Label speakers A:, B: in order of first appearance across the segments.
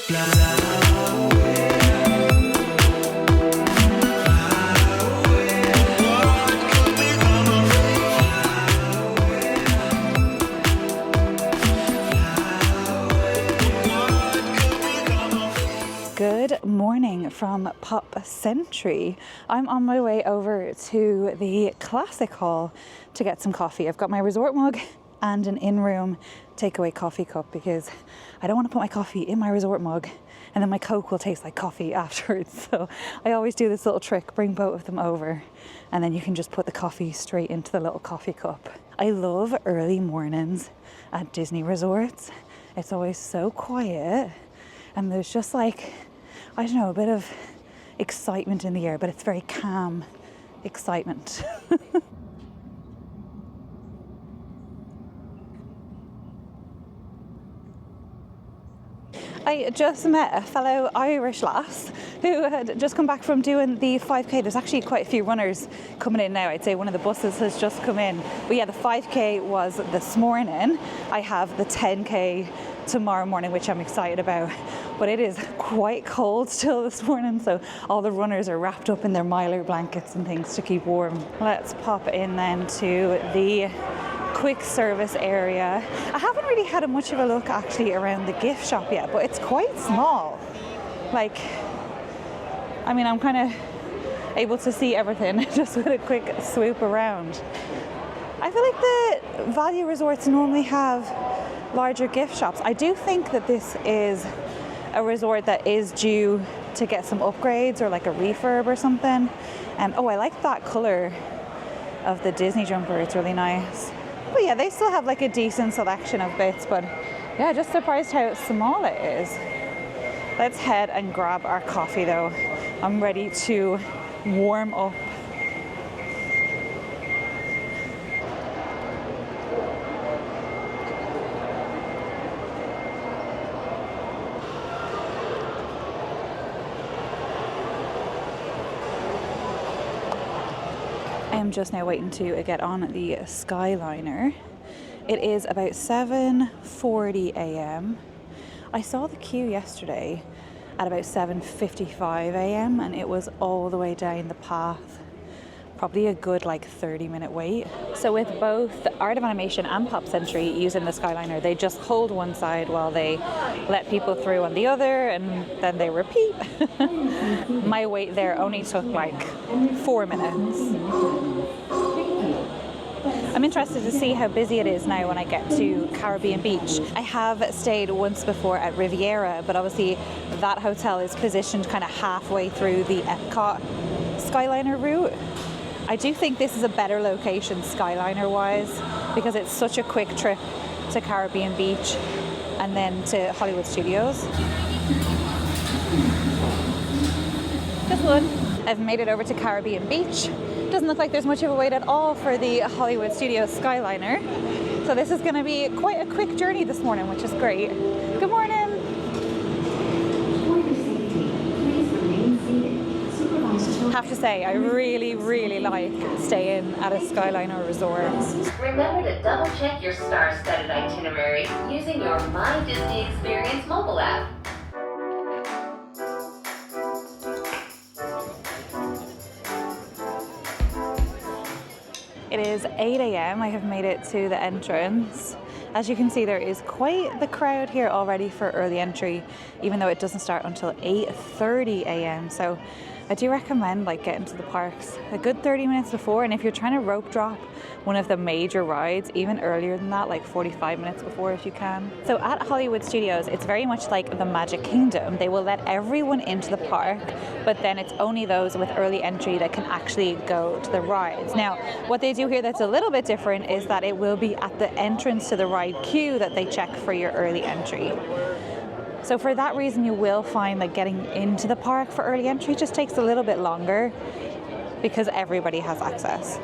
A: Good morning from Pop Century. I'm on my way over to the Classic Hall to get some coffee. I've got my resort mug and an in-room takeaway coffee cup because I don't want to put my coffee in my resort mug and then my Coke will taste like coffee afterwards. So I always do this little trick, bring both of them over and then you can just put the coffee straight into the little coffee cup. I love early mornings at Disney resorts. It's always so quiet and there's just like, I don't know, a bit of excitement in the air, but it's very calm excitement. I just met a fellow Irish lass who had just come back from doing the 5K. There's actually quite a few runners coming in now. I'd say one of the buses has just come in. But yeah, the 5K was this morning. I have the 10K tomorrow morning, which I'm excited about. But it is quite cold still this morning, so all the runners are wrapped up in their Mylar blankets and things to keep warm. Let's pop in then to the quick service area. I haven't really had much of a look actually around the gift shop yet, but it's quite small. Like, I mean, I'm kind of able to see everything just with a quick swoop around. I feel like the value resorts normally have larger gift shops. I do think that this is a resort that is due to get some upgrades or like a refurb or something. Oh, I like that color of the Disney jumper. It's really nice. But yeah, they still have like a decent selection of bits, but yeah, just surprised how small it is. Let's head and grab our coffee though. I'm ready to warm up. I am just now waiting to get on the skyliner. It is about 7:40 a.m. I saw the queue yesterday at about 7:55 a.m. and it was all the way down the path. Probably a good like 30-minute wait. So with both Art of Animation and Pop Century using the skyliner, they just hold one side while they let people through on the other and then they repeat. My wait there only took like 4 minutes. I'm interested to see how busy it is now when I get to Caribbean Beach. I have stayed once before at Riviera, but obviously that hotel is positioned kind of halfway through the Epcot skyliner route. I do think this is a better location skyliner-wise because it's such a quick trip to Caribbean Beach and then to Hollywood Studios. Just one. I've made it over to Caribbean Beach. Doesn't look like there's much of a wait at all for the Hollywood Studios skyliner. So this is going to be quite a quick journey this morning, which is great. Good morning. I have to say, I really like staying at a skyliner resort.
B: Remember to double check your star-studded itinerary using your My Disney Experience mobile app.
A: It is 8 a.m. I have made it to the entrance. As you can see, there is quite the crowd here already for early entry, even though it doesn't start until 8:30 a.m. So I do recommend like getting to the parks a good 30 minutes before, and if you're trying to rope drop one of the major rides, even earlier than that, like 45 minutes before if you can. So at Hollywood Studios, it's very much like the Magic Kingdom. They will let everyone into the park, but then it's only those with early entry that can actually go to the rides. Now, what they do here that's a little bit different is that it will be at the entrance to the ride queue that they check for your early entry. So for that reason, you will find that getting into the park for early entry just takes a little bit longer because everybody has access.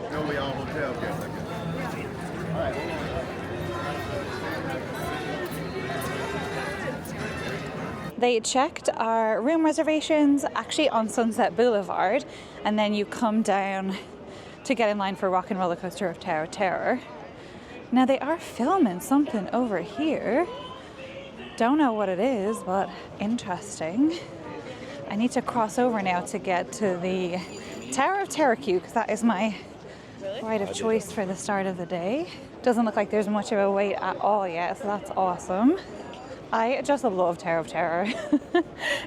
A: They checked our room reservations actually on Sunset Boulevard, and then you come down to get in line for Rock and Roller Coaster of Tower Terror. Now they are filming something over here. Don't know what it is, but interesting. I need to cross over now to get to the Tower of Terror queue because that is my ride of choice for the start of the day. Doesn't look like there's much of a wait at all yet, so that's awesome. I just love Tower of Terror.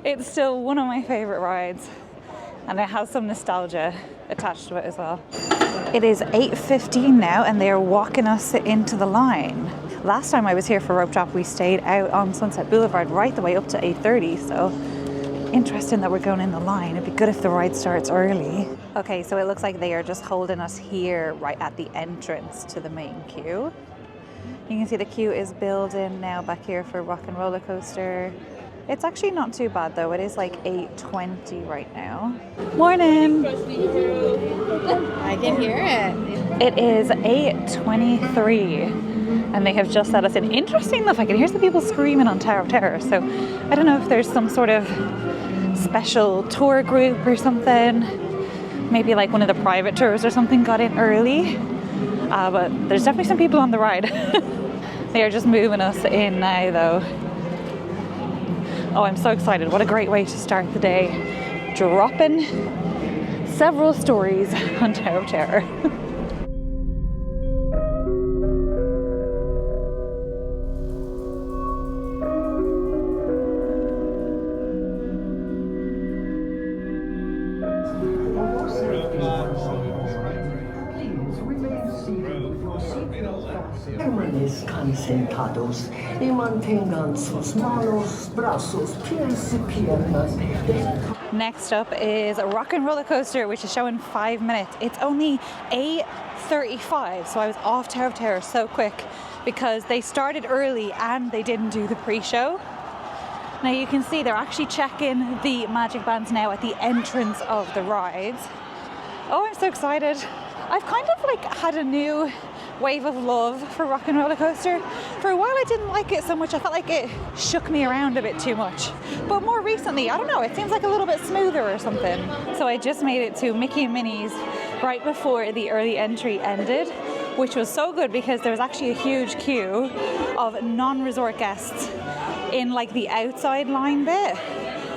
A: It's still one of my favorite rides, and it has some nostalgia attached to it as well. It is 8:15 now, and they are walking us into the line. Last time I was here for Rope Drop, we stayed out on Sunset Boulevard right the way up to 8:30, so interesting that we're going in the line. It'd be good if the ride starts early. Okay, so it looks like they are just holding us here right at the entrance to the main queue. You can see the queue is building now back here for Rock and Roller Coaster. It's actually not too bad though. It is like 8:20 right now. Morning!
C: I can hear it.
A: It is 8:23 and they have just let us in. Interesting enough, I can hear some people screaming on Tower of Terror. So I don't know if there's some sort of special tour group or something. Maybe like one of the private tours or something got in early. But there's definitely some people on the ride. They are just moving us in now though. Oh, I'm so excited. What a great way to start the day. Dropping several stories on Tower of Terror.
D: Sentados y mantengan sus manos, brazos, pies y piernas.
A: Next up is a Rock and Roller Coaster, which is showing 5 minutes. It's only 8:35, so I was off Tower of Terror so quick because they started early and they didn't do the pre-show. Now you can see they're actually checking the magic bands now at the entrance of the rides. Oh, I'm so excited. I've kind of like had a new wave of love for Rock and Roller Coaster. For a while I didn't like it so much. I felt like it shook me around a bit too much. But more recently, I don't know, it seems like a little bit smoother or something. So I just made it to Mickey and Minnie's right before the early entry ended, which was so good because there was actually a huge queue of non-resort guests in like the outside line bit.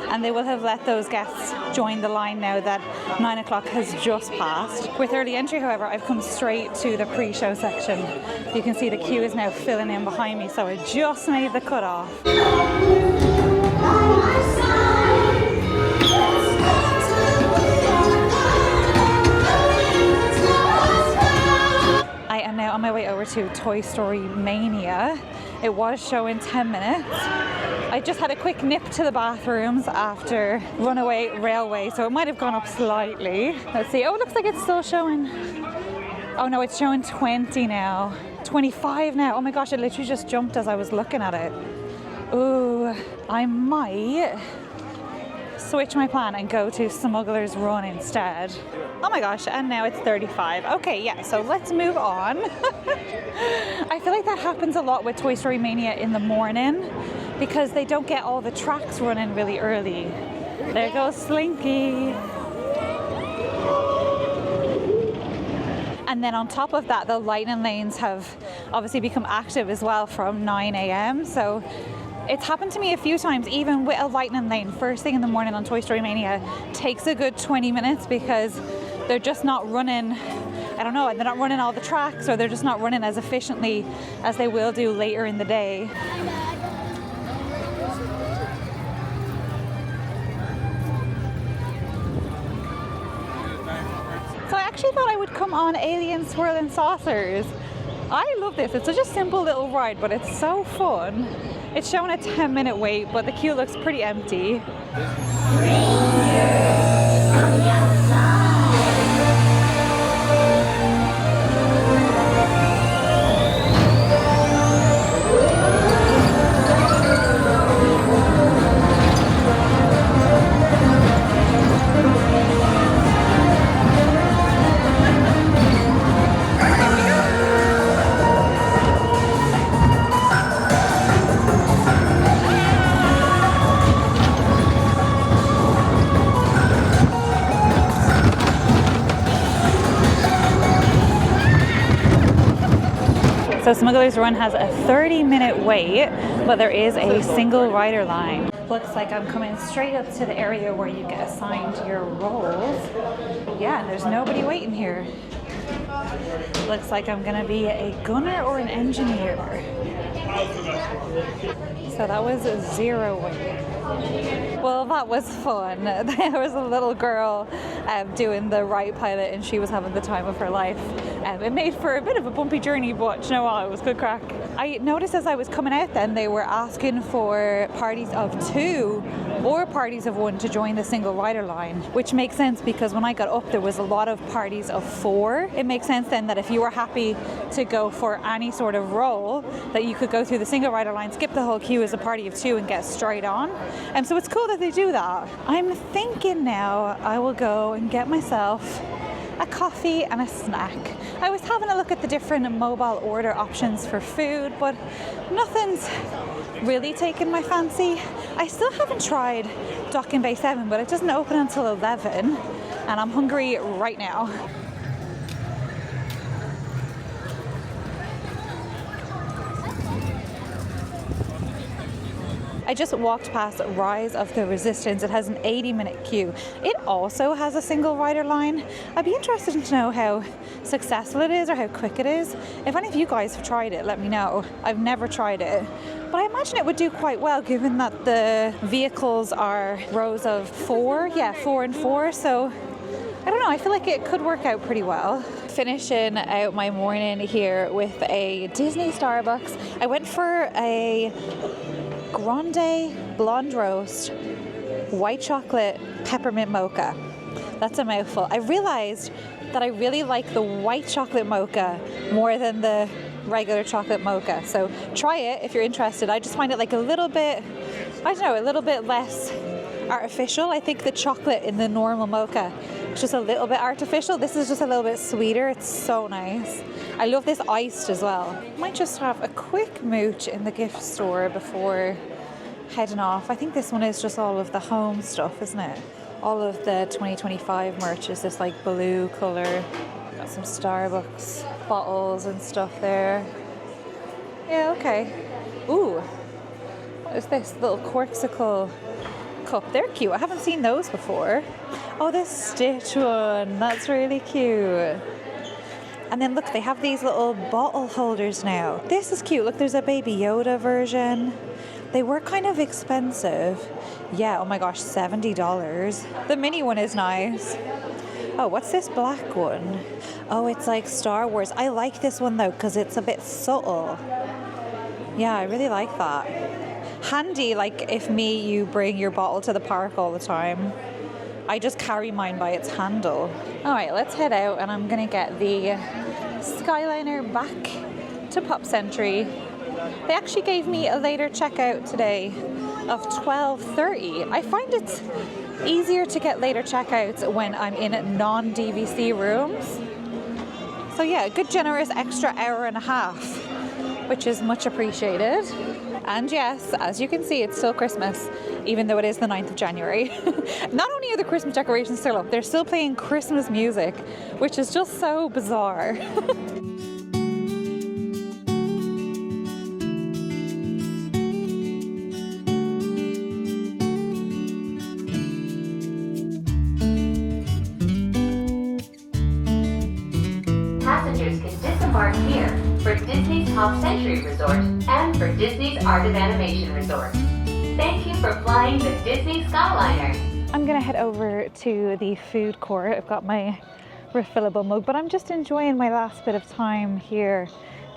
A: And they will have let those guests join the line now that 9 o'clock has just passed. With early entry, however, I've come straight to the pre-show section. You can see the queue is now filling in behind me, so I just made the cutoff. I am now on my way over to Toy Story Mania. It was showing 10 minutes. I just had a quick nip to the bathrooms after Runaway Railway, so it might have gone up slightly. Let's see. Oh, it looks like it's still showing. Oh no, it's showing 20 now. 25 now. Oh my gosh, it literally just jumped as I was looking at it. Ooh, I might switch my plan and go to Smuggler's Run instead. Oh my gosh, and now it's 35. Okay, yeah, so let's move on. I feel like that happens a lot with Toy Story Mania in the morning because they don't get all the tracks running really early. There goes Slinky. And then on top of that, the lightning lanes have obviously become active as well from 9 a.m. So it's happened to me a few times, even with a lightning lane first thing in the morning on Toy Story Mania, takes a good 20 minutes because they're just not running, I don't know, they're not running all the tracks, or they're just not running as efficiently as they will do later in the day. So I actually thought I would come on Alien Swirling Saucers. I love this. It's such a simple little ride, but it's so fun. It's showing a 10-minute wait, but the queue looks pretty empty. So Smuggler's Run has a 30-minute wait, but there is a single rider line. Looks like I'm coming straight up to the area where you get assigned your roles. Yeah, and there's nobody waiting here. Looks like I'm gonna be a gunner or an engineer. So that was 0 wait. Well, that was fun. There was a little girl doing the right pilot and she was having the time of her life. It made for a bit of a bumpy journey, but you know what, it was good crack. I noticed as I was coming out then, they were asking for parties of 2 or parties of 1 to join the single rider line, which makes sense because when I got up there was a lot of parties of 4. It makes sense then that if you were happy to go for any sort of role, that you could go through the single rider line, skip the whole queue as a party of 2 and get straight on. And so it's cool that they do that. I'm thinking now I will go and get myself a coffee and a snack. I was having a look at the different mobile order options for food, but nothing's really taken my fancy. I still haven't tried Docking Bay 7, but it doesn't open until 11, and I'm hungry right now. I just walked past Rise of the Resistance. It has an 80-minute queue. It also has a single rider line. I'd be interested to know how successful it is or how quick it is. If any of you guys have tried it, let me know. I've never tried it, but I imagine it would do quite well given that the vehicles are rows of 4. Yeah, 4 and 4. So I don't know, I feel like it could work out pretty well. Finishing out my morning here with a Disney Starbucks. I went for a Grande Blonde Roast White Chocolate Peppermint Mocha. That's a mouthful. I realized that I really like the white chocolate mocha more than the regular chocolate mocha. So try it if you're interested. I just find it like a little bit, I don't know, a little bit less artificial. I think the chocolate in the normal mocha is just a little bit artificial. This is just a little bit sweeter. It's so nice. I love this iced as well. Might just have a quick mooch in the gift store before heading off. I think this one is just all of the home stuff, isn't it? All of the 2025 merch is this like blue colour. Got some Starbucks bottles and stuff there. Yeah, okay. Ooh, what is this? Little Corksicle cup. They're cute. I haven't seen those before. Oh, this Stitch one. That's really cute. And then look, they have these little bottle holders now. This is cute. Look, there's a Baby Yoda version. They were kind of expensive. Yeah, oh my gosh, $70. The mini one is nice. Oh, what's this black one? Oh, it's like Star Wars. I like this one though, because it's a bit subtle. Yeah, I really like that. Handy, like if you bring your bottle to the park all the time. I just carry mine by its handle. All right, let's head out and I'm gonna get the Skyliner back to Pop Century. They actually gave me a later checkout today of 12:30. I find it's easier to get later checkouts when I'm in non-DVC rooms. So yeah, a good generous extra hour and a half, which is much appreciated. And yes, as you can see, it's still Christmas, even though it is the 9th of January. Not only are the Christmas decorations still up, they're still playing Christmas music, which is just so bizarre.
B: Passengers can disembark here for Disney's Pop Century Resort and for Disney's Art of Animation Resort. Thank you for flying the Disney Skyliner.
A: I'm gonna head over to the food court. I've got my refillable mug, but I'm just enjoying my last bit of time here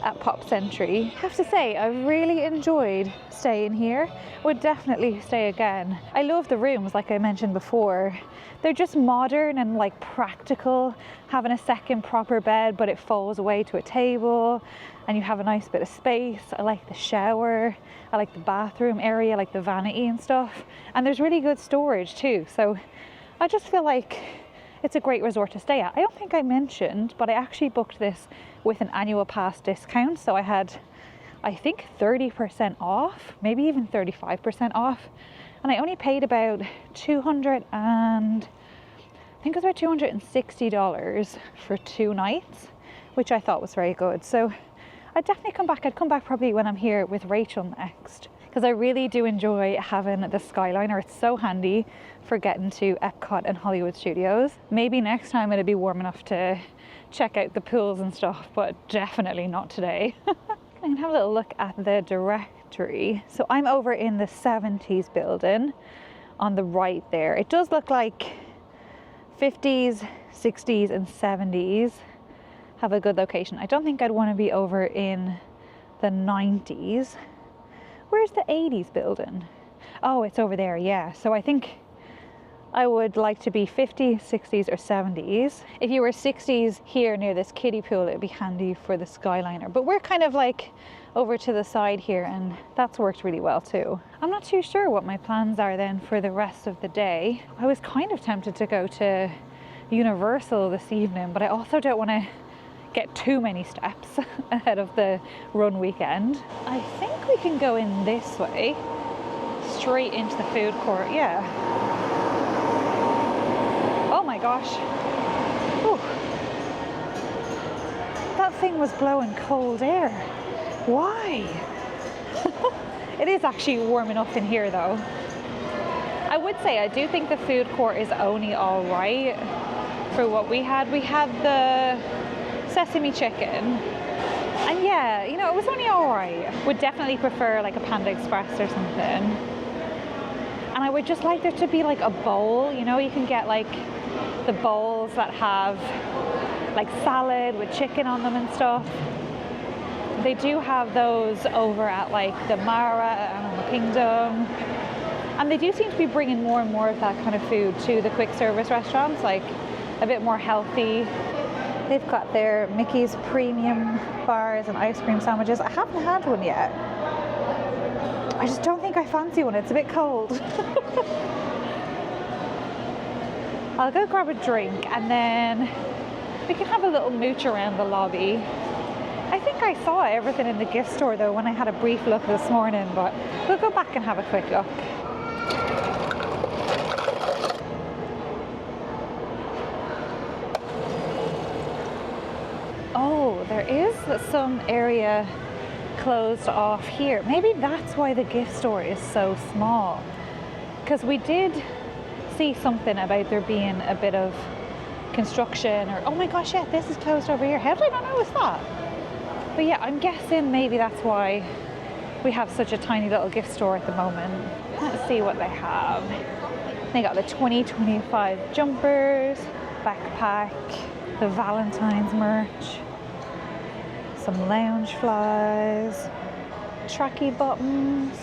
A: at Pop Century. I have to say, I really enjoyed staying here. Would definitely stay again. I love the rooms, like I mentioned before. They're just modern and like practical, having a second proper bed, but it folds away to a table and you have a nice bit of space. I like the shower, I like the bathroom area, I like the vanity and stuff. And there's really good storage too. So I just feel like it's a great resort to stay at. I don't think I mentioned, but I actually booked this with an annual pass discount. So I had, I think 30% off, maybe even 35% off. And I only paid about $260 for 2 nights, which I thought was very good. So I'd definitely come back. I'd come back probably when I'm here with Rachel next, because I really do enjoy having the skyliner. It's so handy for getting to Epcot and Hollywood Studios. Maybe next time it'll be warm enough to check out the pools and stuff, but definitely not today. I can have a little look at the directory. So I'm over in the 70s building on the right there. It does look like 50s, 60s and 70s have a good location. I don't think I'd want to be over in the 90s. Where's the 80s building? Oh, it's over there, yeah. So I think I would like to be 50s, 60s or 70s. If you were 60s here near this kiddie pool, it'd be handy for the skyliner. But we're kind of like over to the side here, and that's worked really well too. I'm not too sure what my plans are then for the rest of the day. I was kind of tempted to go to Universal this evening, but I also don't want to get too many steps ahead of the run weekend. I think we can go in this way, straight into the food court, yeah. Oh my gosh. Ooh. That thing was blowing cold air. Why? It is actually warm enough in here though. I would say I do think the food court is only all right for what we had. We had the sesame chicken, and yeah, you know, it was only all right. Would definitely prefer like a Panda Express or something. And I would just like there to be like a bowl, you know, you can get like the bowls that have like salad with chicken on them and stuff. They do have those over at like the Mara Animal Kingdom, and they do seem to be bringing more and more of that kind of food to the quick service restaurants, like a bit more healthy. They've got their Mickey's premium bars and ice cream sandwiches. I haven't had one yet. I just don't think I fancy one. It's a bit cold. I'll go grab a drink and then we can have a little mooch around the lobby. I think I saw everything in the gift store though when I had a brief look this morning, but we'll go back and have a quick look. Oh, there is some area closed off here. Maybe that's why the gift store is so small. Because we did see something about there being a bit of construction, or oh my gosh, yeah, this is closed over here. How did I not notice that? But yeah, I'm guessing maybe that's why we have such a tiny little gift store at the moment. Let's see what they have. They got the 2025 jumpers, backpack, the Valentine's merch, some lounge flies, tracky bottoms.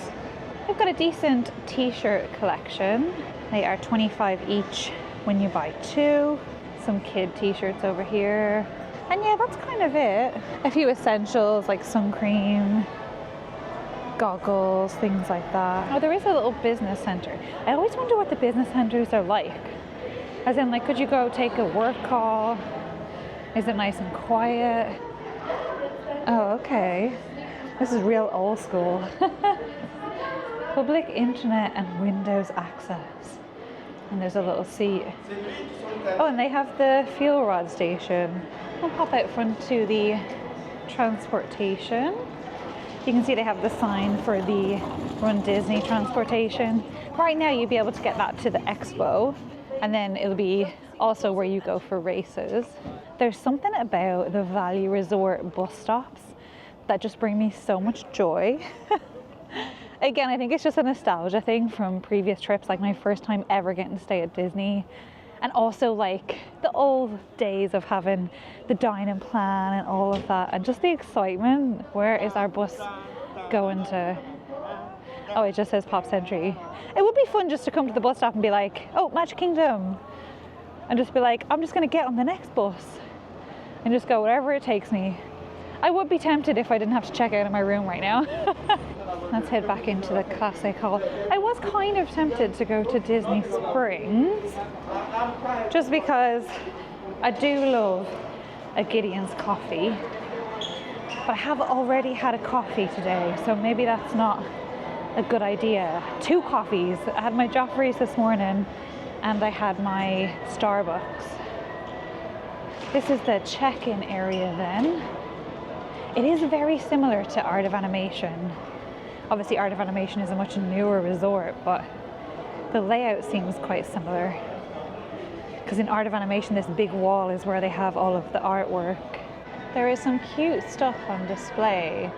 A: They've got a decent t-shirt collection. They are $25 each when you buy 2. Some kid t-shirts over here. And yeah, that's kind of it. A few essentials like sun cream, goggles, things like that. Oh, there is a little business center. I always wonder what the business centers are like. As in, like, could you go take a work call? Is it nice and quiet? Oh, okay. This is real old school. Public internet and Windows access. And there's a little seat. Oh, and they have the fuel rod station. We'll pop out front to the transportation. You can see they have the sign for the Run Disney transportation. Right now you'll be able to get that to the expo, and then it'll be also where you go for races. There's something about the Valley Resort bus stops that just bring me so much joy. Again, I think it's just a nostalgia thing from previous trips, like my first time ever getting to stay at Disney. And also like the old days of having the dining plan and all of that, and just the excitement. Where is our bus going to? Oh, it just says Pop Century. It would be fun just to come to the bus stop and be like, oh, Magic Kingdom. And just be like, I'm just gonna get on the next bus and just go wherever it takes me. I would be tempted if I didn't have to check out of my room right now. Let's head back into the classic hall. I was kind of tempted to go to Disney Springs just because I do love a Gideon's coffee, but I have already had a coffee today, so maybe that's not a good idea. 2 coffees. I had my Joffrey's this morning and I had my Starbucks. This is the check-in area then. It is very similar to Art of Animation. Obviously Art of Animation is a much newer resort, but the layout seems quite similar. Because in Art of Animation, this big wall is where they have all of the artwork. There is some cute stuff on display.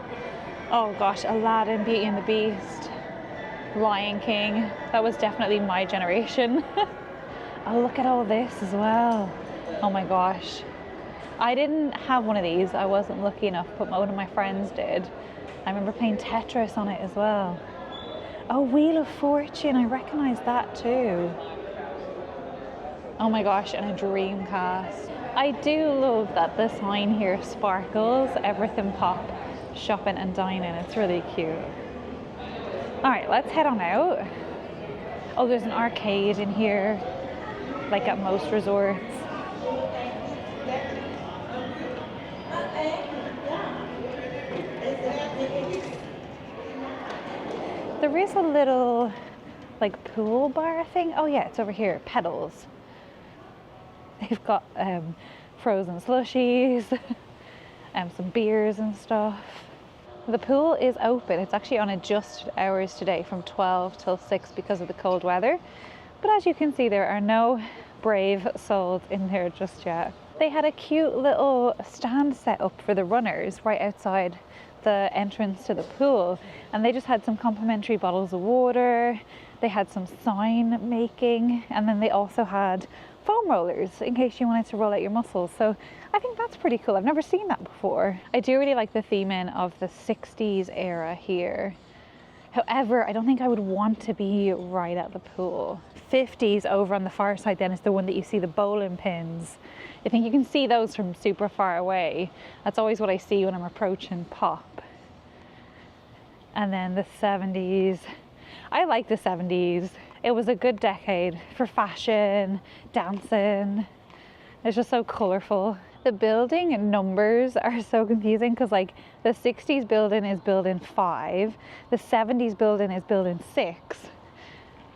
A: Oh gosh, Aladdin, Beauty and the Beast, Lion King. That was definitely my generation. Oh, look at all this as well. Oh my gosh. I didn't have one of these. I wasn't lucky enough, but one of my friends did. I remember playing Tetris on it as well. Oh, Wheel of Fortune. I recognize that too. Oh my gosh, and a Dreamcast. I do love that the sign here sparkles, everything pop, shopping and dining. It's really cute. All right, let's head on out. Oh, there's an arcade in here, like at most resorts. There is a little like pool bar thing. Oh yeah, it's over here, Pedals. They've got frozen slushies, some beers and stuff. The pool is open. It's actually on adjusted hours today from 12 till 6 because of the cold weather. But as you can see, there are no brave souls in there just yet. They had a cute little stand set up for the runners right outside the entrance to the pool, and they just had some complimentary bottles of water. They had some sign making, and then they also had foam rollers in case you wanted to roll out your muscles. So I think that's pretty cool. I've never seen that before. I do really like the theming of the 60s era here. However, I don't think I would want to be right at the pool. 50s over on the far side then is the one that you see the bowling pins. I think you can see those from super far away. That's always what I see when I'm approaching Pop. And then the 70s. I like the 70s. It was a good decade for fashion, dancing. It's just so colorful. The building numbers are so confusing because like the 60s building is building 5, the 70s building is building 6.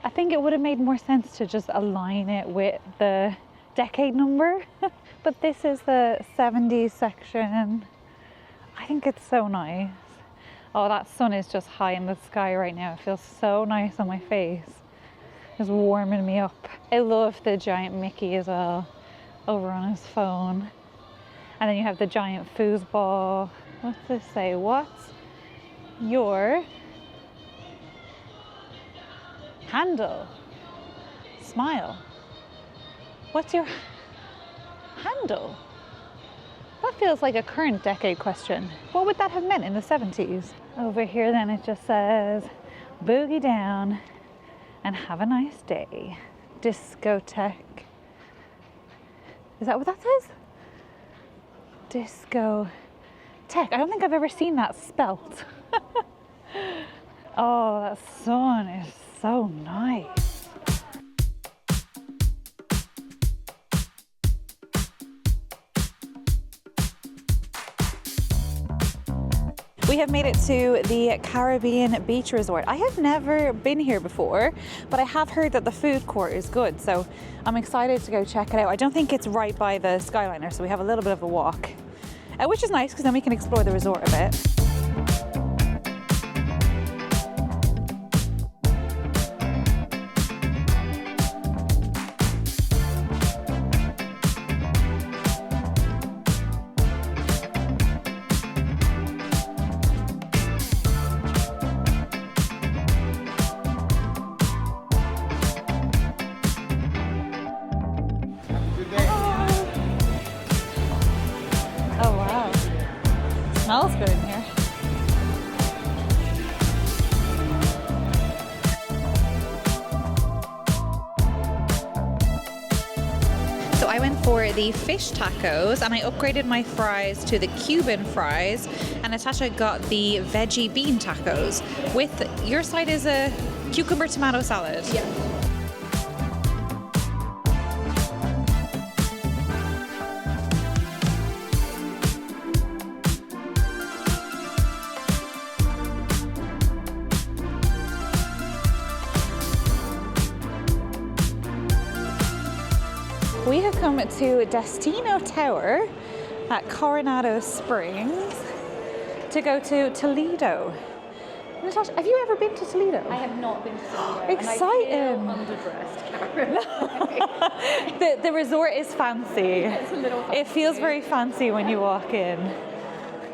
A: I think it would have made more sense to just align it with the decade number. But this is the 70s section. I think it's so nice. Oh, that sun is just high in the sky right now. It feels so nice on my face. It's warming me up. I love the giant Mickey as well over on his phone. And then you have the giant foosball. What's this say? What's your handle? Smile. What's your handle? That feels like a current decade question. What would that have meant in the 70s? Over here then it just says, boogie down and have a nice day. Discotheque. Is that what that says? Disco tech. I don't think I've ever seen that spelt. Oh, that sun is so nice. We have made it to the Caribbean Beach Resort. I have never been here before, but I have heard that the food court is good, so I'm excited to go check it out. I don't think it's right by the Skyliner, so we have a little bit of a walk, which is nice because then we can explore the resort a bit. Smells good in here. So I went for the fish tacos and I upgraded my fries to the Cuban fries, and Natasha got the veggie bean tacos with, your side is a cucumber tomato salad.
C: Yeah.
A: We have come to Destino Tower at Coronado Springs. to go to Toledo. Natasha, have you ever been to Toledo?
C: I have not been to Toledo.
A: Exciting.
C: And I feel underdressed, Karen.
A: The resort is fancy.
C: It's a little fancy.
A: It feels very fancy when you walk in.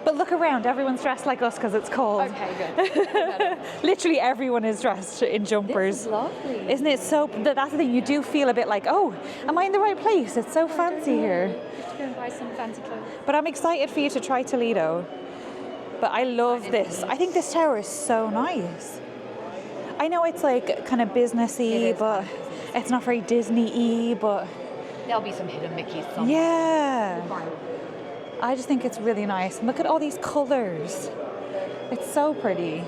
A: But look around, everyone's dressed like us because it's cold.
C: Okay, good.
A: Literally everyone is dressed in jumpers.
C: This is lovely.
A: Isn't it so, that's the thing, you do feel a bit like, oh, am I in the right place? It's so fancy here.
C: You have to go and buy some fancy clothes.
A: But I'm excited for you to try Toledo. But I love this. I think this tower is so nice. I know it's like kind of businessy, but it's not very Disney-y, but
C: There'll be some hidden Mickeys somewhere.
A: yeah. I just think it's really nice. And look at all these colors. It's so pretty.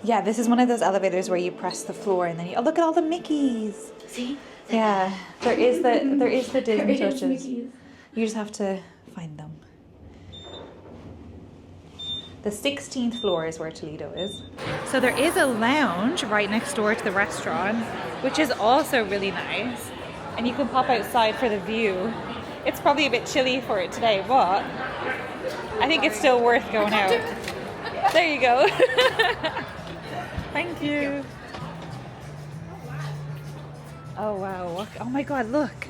A: Yeah, this is one of those elevators where you press the floor and then you, oh, look at all the Mickeys.
C: See?
A: Yeah, there is the Disney touches. You just have to find them. The 16th floor is where Toledo is. So there is a lounge right next door to the restaurant, which is also really nice. And you can pop outside for the view. It's probably a bit chilly for it today, but I think it's still worth going out. There you go. Thank you. Oh wow, look. Oh my god, look.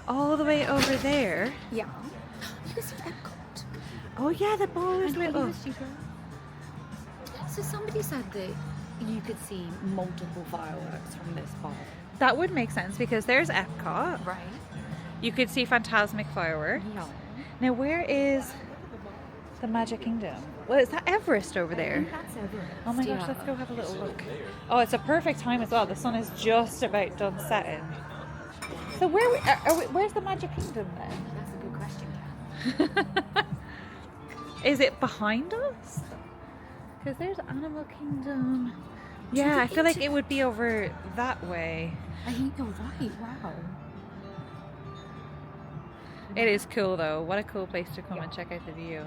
A: All the way over there.
C: Yeah. You can see Epcot.
A: Oh yeah, the ball is lit up.
C: So somebody said that you could see multiple fireworks from this ball.
A: That would make sense because there's Epcot.
C: Right.
A: You could see Phantasmic fireworks.
C: Yeah.
A: Now where is the Magic Kingdom? Well, is that Everest over there?
C: That's Everest.
A: Oh my gosh, let's go have a little look. Oh, it's a perfect time as well. The sun is just about done setting. So where's the Magic Kingdom then?
C: That's a good question.
A: Is it behind us? Because there's Animal Kingdom. Yeah, I feel like it would be over that way.
C: I think you're right. Wow.
A: It is cool though. What a cool place to come and check out the view.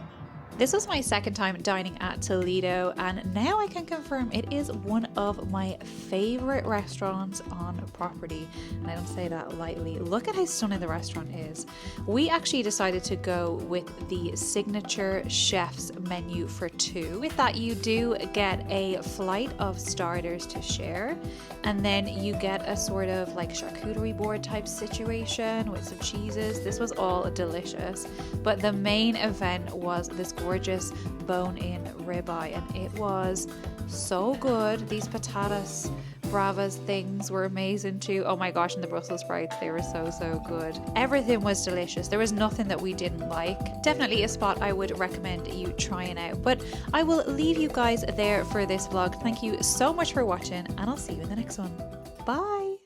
A: This was my second time dining at Toledo, and now I can confirm it is one of my favorite restaurants on property. And I don't say that lightly. Look at how stunning the restaurant is. We actually decided to go with the signature chef's menu for two. With that, you do get a flight of starters to share, and then you get a sort of like charcuterie board type situation with some cheeses. This was all delicious, but the main event was this gorgeous bone-in ribeye, and it was so good. These patatas bravas things were amazing too. Oh my gosh, and the Brussels sprouts, they were so good. Everything was delicious. There was nothing that we didn't like. Definitely a spot I would recommend you trying out. But I will leave you guys there for this vlog. Thank you so much for watching, and I'll see you in the next one. Bye.